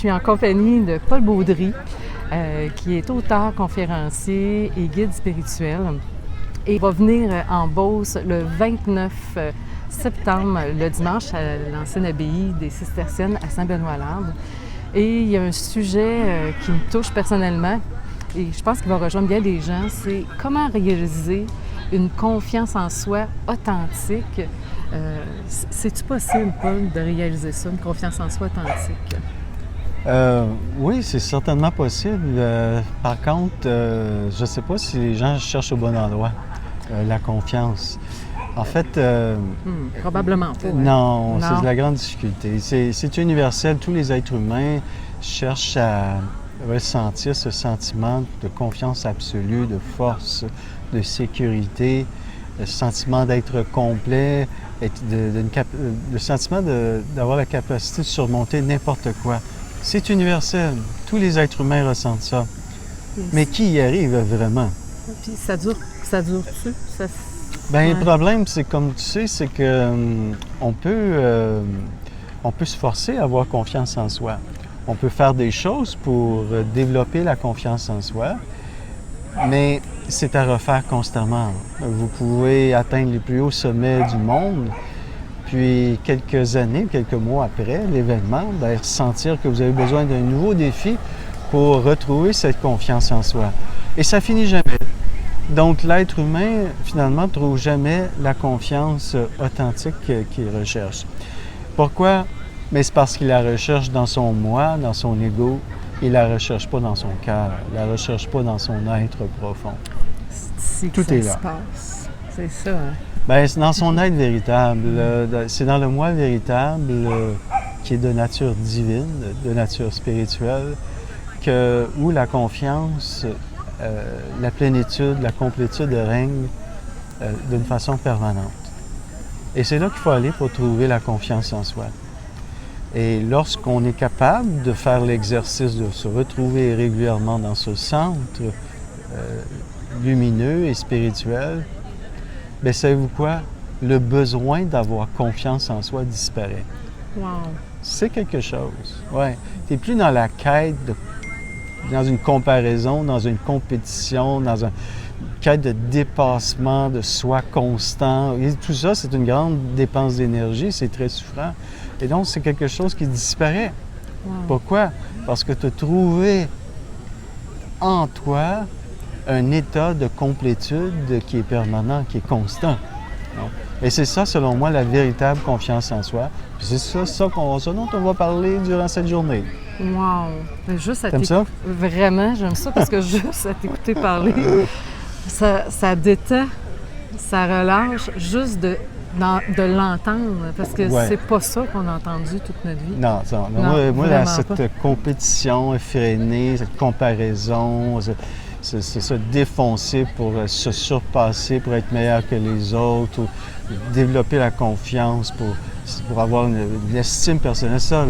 Je suis en compagnie de Paul Baudry, qui est auteur, conférencier et guide spirituel. Et il va venir en Beauce le 29 septembre, le dimanche, à l'ancienne abbaye des Cisterciennes à Saint-Benoît-Labre. Et il y a un sujet qui me touche personnellement, et je pense qu'il va rejoindre bien des gens, c'est comment réaliser une confiance en soi authentique. C'est-tu possible, Paul, de réaliser ça, une confiance en soi authentique? Oui, c'est certainement possible. Par contre, je ne sais pas si les gens cherchent au bon endroit, la confiance. En fait... probablement pas. Non, c'est de la grande difficulté. C'est universel. Tous les êtres humains cherchent à ressentir ce sentiment de confiance absolue, de force, de sécurité, le sentiment d'être complet, le sentiment d'avoir la capacité de surmonter n'importe quoi. C'est universel. Tous les êtres humains ressentent ça. Yes. Mais qui y arrive vraiment? Puis ça dure-tu? Bien, le problème, c'est comme tu sais, c'est que on peut se forcer à avoir confiance en soi. On peut faire des choses pour développer la confiance en soi, mais c'est à refaire constamment. Vous pouvez atteindre les plus hauts sommets du monde, puis quelques années, quelques mois après l'événement, bien, sentir que vous avez besoin d'un nouveau défi pour retrouver cette confiance en soi. Et ça finit jamais. Donc, l'être humain, finalement, ne trouve jamais la confiance authentique qu'il recherche. Pourquoi? Mais c'est parce qu'il la recherche dans son moi, dans son ego. Il ne la recherche pas dans son cœur. Il ne la recherche pas dans son être profond. Tout est là. C'est ça, hein? Bien, c'est dans son être véritable. C'est dans le moi véritable qui est de nature divine, de nature spirituelle, où la confiance... la plénitude, la complétude règne d'une façon permanente. Et c'est là qu'il faut aller pour trouver la confiance en soi. Et lorsqu'on est capable de faire l'exercice de se retrouver régulièrement dans ce centre lumineux et spirituel, bien, savez-vous quoi? Le besoin d'avoir confiance en soi disparaît. Wow! C'est quelque chose. Ouais. Tu n'es plus dans la quête dans une comparaison, dans une compétition, dans une quête de dépassement de soi constant. Et tout ça, c'est une grande dépense d'énergie, c'est très souffrant. Et donc, c'est quelque chose qui disparaît. Wow. Pourquoi? Parce que tu as trouvé en toi un état de complétude qui est permanent, qui est constant. Et c'est ça, selon moi, la véritable confiance en soi. Puis c'est ça dont on va parler durant cette journée. Wow! Juste à T'aimes ça? Vraiment, j'aime ça parce que juste à t'écouter parler, ça détend, ça relâche, juste de l'entendre, parce que c'est pas ça qu'on a entendu toute notre vie. Non, moi cette compétition effrénée, cette comparaison, c'est se défoncer pour se surpasser, pour être meilleur que les autres, ou développer la confiance pour avoir une estime personnelle. Ça,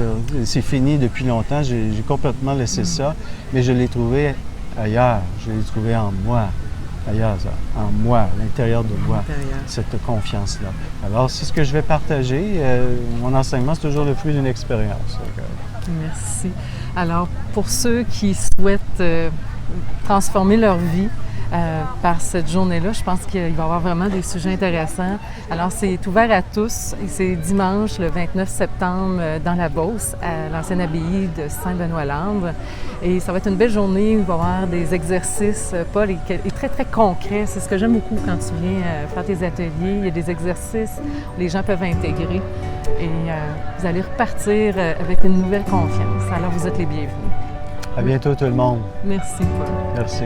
c'est fini depuis longtemps. J'ai complètement laissé ça, mais je l'ai trouvé ailleurs. Je l'ai trouvé en moi. Ailleurs, ça. En moi, à l'intérieur de moi, cette confiance-là. Alors, c'est ce que je vais partager. Mon enseignement, c'est toujours le fruit d'une expérience. Merci. Alors, pour ceux qui souhaitent transformer leur vie par cette journée-là, je pense qu'il va y avoir vraiment des sujets intéressants. Alors, c'est ouvert à tous et c'est dimanche, le 29 septembre, dans la Beauce, à l'ancienne abbaye de Saint-Benoît-Labre. Et ça va être une belle journée où il va y avoir des exercices, Paul, et très, très concrets. C'est ce que j'aime beaucoup quand tu viens faire tes ateliers. Il y a des exercices où les gens peuvent intégrer et vous allez repartir avec une nouvelle confiance. Alors, vous êtes les bienvenus. À bientôt tout le monde. Merci, Paul. Merci.